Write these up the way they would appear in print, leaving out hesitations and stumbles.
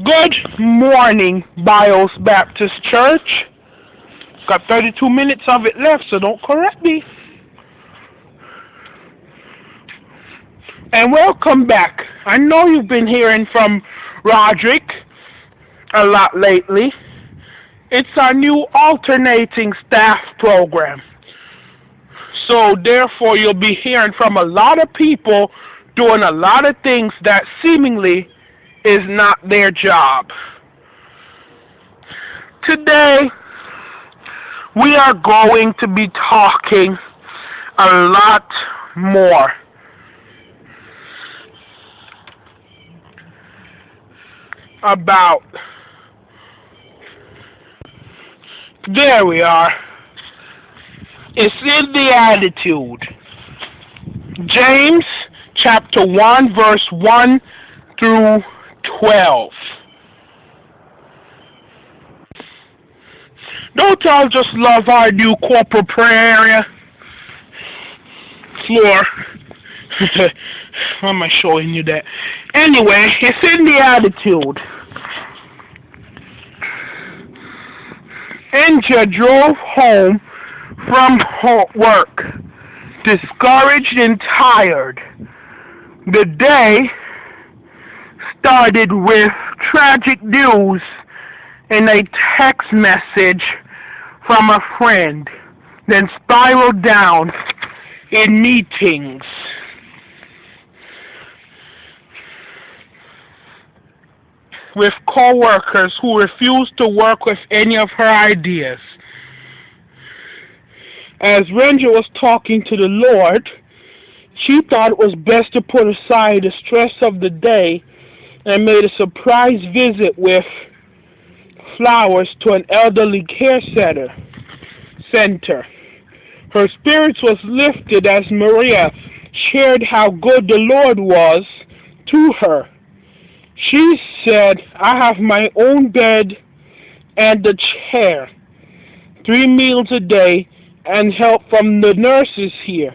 Good morning, Bios Baptist Church. Got 32 minutes of it left, so don't correct me. And welcome back. I know you've been hearing from Roderick a lot lately. It's our new alternating staff program. So therefore you'll be hearing from a lot of people doing a lot of things that seemingly is not their job. Today we are going to be talking a lot more about, there we are. It's in the attitude. James chapter 1 verse 1 through 12. Don't y'all just love our new corporate prayer area? Floor. Why am I showing you that? Anyway, it's in the attitude. Inja drove home from work, discouraged and tired. The day started with tragic news in a text message from a friend, then spiraled down in meetings with co-workers who refused to work with any of her ideas. As Ranger was talking to the Lord, she thought it was best to put aside the stress of the day and made a surprise visit with flowers to an elderly care center. Her spirits was lifted as Maria shared how good the Lord was to her. She said, "I have my own bed and a chair, 3 meals a day, and help from the nurses here.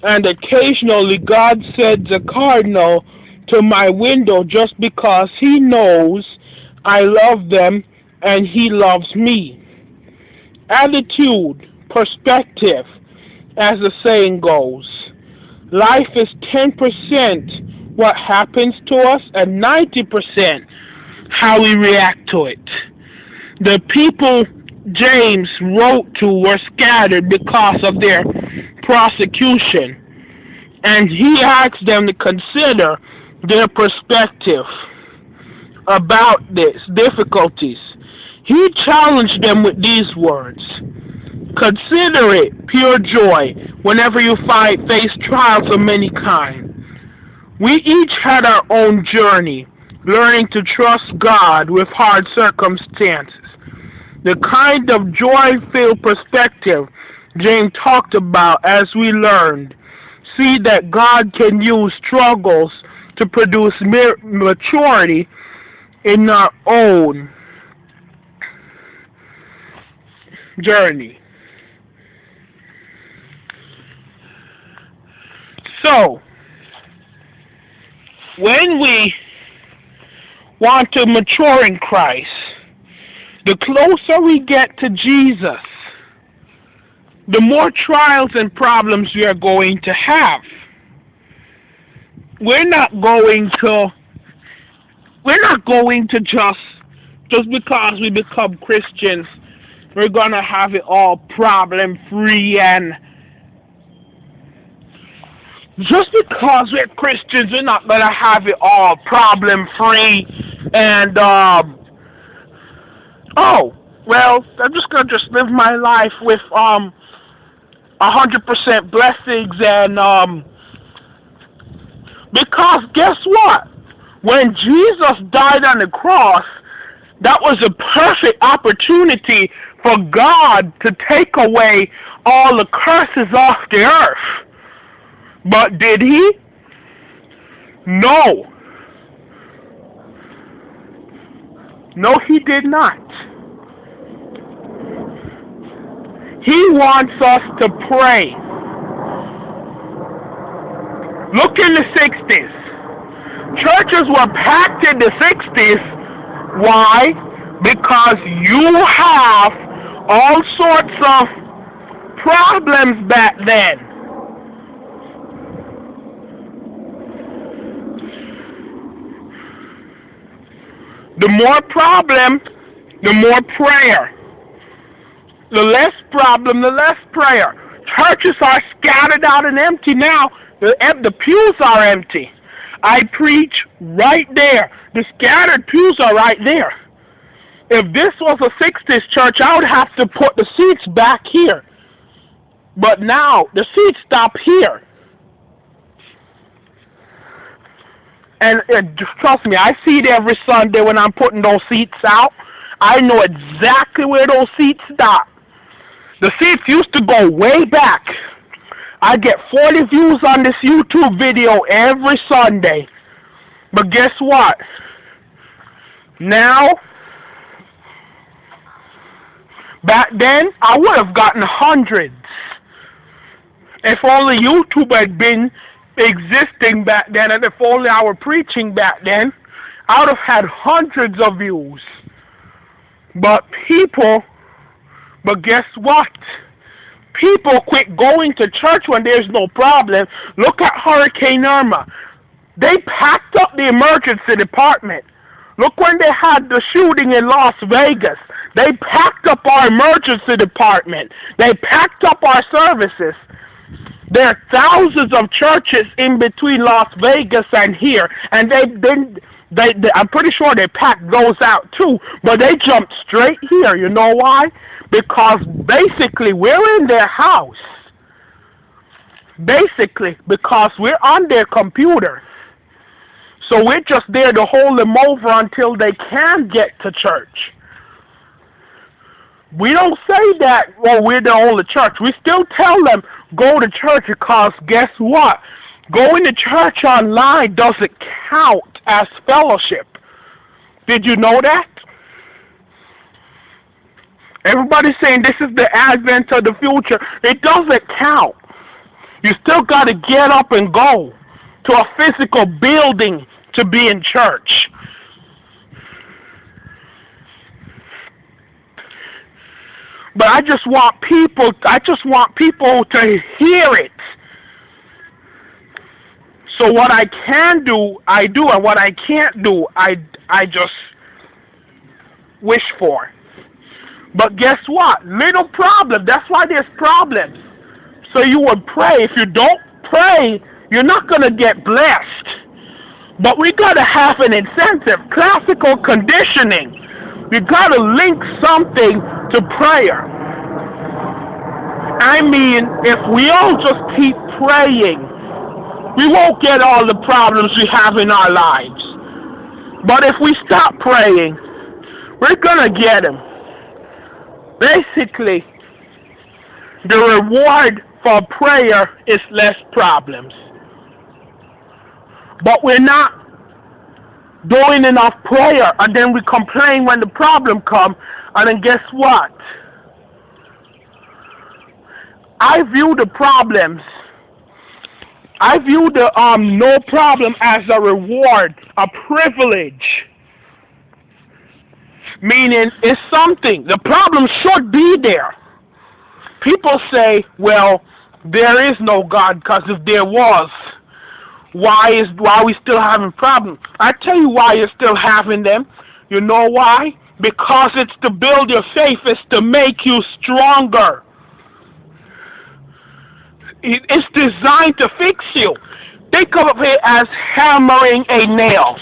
And occasionally God sends a cardinal to my window just because he knows I love them and he loves me." Attitude, perspective, as the saying goes. Life is 10% what happens to us and 90% how we react to it. The people James wrote to were scattered because of their prosecution, and he asked them to consider their perspective about these difficulties. He challenged them with these words: "Consider it pure joy whenever you face trials of many kinds. We each had our own journey, learning to trust God with hard circumstances. The kind of joy-filled perspective James talked about as we learned. See that God can use struggles to produce maturity in our own journey." So, when we want to mature in Christ, the closer we get to Jesus, the more trials and problems we are going to have. We're not going to just because we become Christians, we're going to have it all problem free, and just because we're Christians, we're not going to have it all problem free and oh, well, I'm just going to live my life with 100% blessings, and because guess what? When Jesus died on the cross, that was a perfect opportunity for God to take away all the curses off the earth. But did he? No. No, he did not. He wants us to pray. Look in the 60s. Churches were packed in the 60s Why? Because you have all sorts of problems back then. The more problem, the more prayer. The less problem, the less prayer. Churches are scattered out and empty now. The pews are empty. I preach right there. The scattered pews are right there. If this was a 60s church, I would have to put the seats back here. But now, the seats stop here. And trust me, I see it every Sunday when I'm putting those seats out. I know exactly where those seats stop. The seats used to go way back. I get 40 views on this YouTube video every Sunday. But guess what? Now, back then, I would have gotten hundreds. If only YouTube had been existing back then, and if only I were preaching back then, I would have had hundreds of views. But guess what? People quit going to church when there's no problem. Look at Hurricane Irma. They packed up the emergency department. Look when they had the shooting in Las Vegas. They packed up our emergency department. They packed up our services. There are thousands of churches in between Las Vegas and here, and I'm pretty sure they packed those out too, but they jumped straight here. You know why? Because basically we're in their house. Basically, because we're on their computer. So we're just there to hold them over until they can get to church. We don't say that, well, we're the only church. We still tell them, go to church, because guess what? Going to church online doesn't count as fellowship. Did you know that? Everybody's saying this is the advent of the future. It doesn't count. You still got to get up and go to a physical building to be in church. But I just want people to hear it. So what I can do, I do, and what I can't do, I just wish for. But guess what? Little problem. That's why there's problems. So you would pray. If you don't pray, you're not going to get blessed. But we got to have an incentive. Classical conditioning. We got to link something to prayer. I mean, if we all just keep praying, we won't get all the problems we have in our lives. But if we stop praying, we're going to get them. Basically, the reward for prayer is less problems. But we're not doing enough prayer, and then we complain when the problem comes, and then guess what? I view the no problem as a reward, a privilege. Meaning it's something. The problem should be there. People say, well, there is no God, because if there was, why are we still having problems? I tell you why you're still having them. You know why? Because it's to build your faith. It's to make you stronger. It's designed to fix you. Think of it as hammering a nail.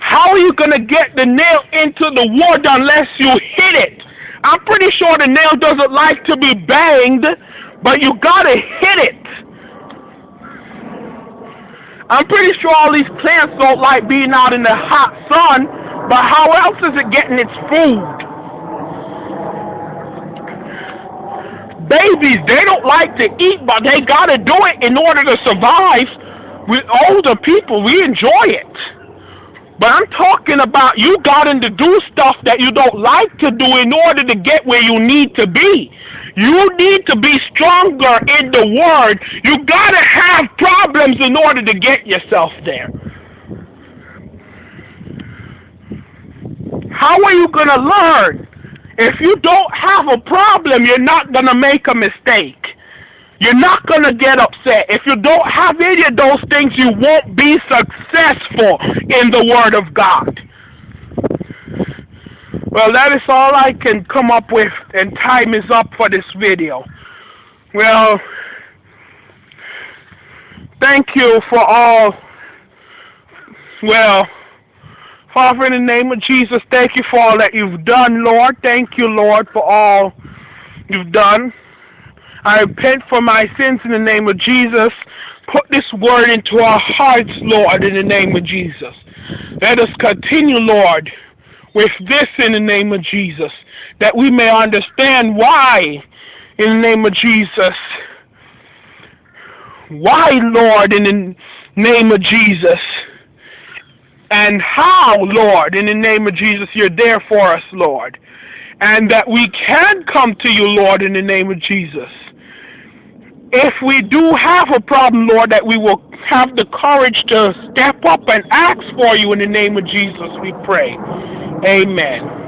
How are you going to get the nail into the wood unless you hit it? I'm pretty sure the nail doesn't like to be banged, but you got to hit it. I'm pretty sure all these plants don't like being out in the hot sun, but how else is it getting its food? Babies, they don't like to eat, but they got to do it in order to survive. With older people, we enjoy it. But I'm talking about you gotten to do stuff that you don't like to do in order to get where you need to be. You need to be stronger in the Word. You got to have problems in order to get yourself there. How are you going to learn? If you don't have a problem, you're not going to make a mistake. You're not going to get upset. If you don't have any of those things, you won't be successful in the Word of God. Well, that is all I can come up with, and time is up for this video. Well, thank you for all. Well, Father, in the name of Jesus, thank you for all that you've done, Lord. Thank you, Lord, for all you've done. I repent for my sins in the name of Jesus. Put this word into our hearts, Lord, in the name of Jesus. Let us continue, Lord, with this in the name of Jesus, that we may understand why, in the name of Jesus. Why, Lord, in the name of Jesus. And how, Lord, in the name of Jesus, you're there for us, Lord. And that we can come to you, Lord, in the name of Jesus. If we do have a problem, Lord, that we will have the courage to step up and ask for you in the name of Jesus, we pray. Amen.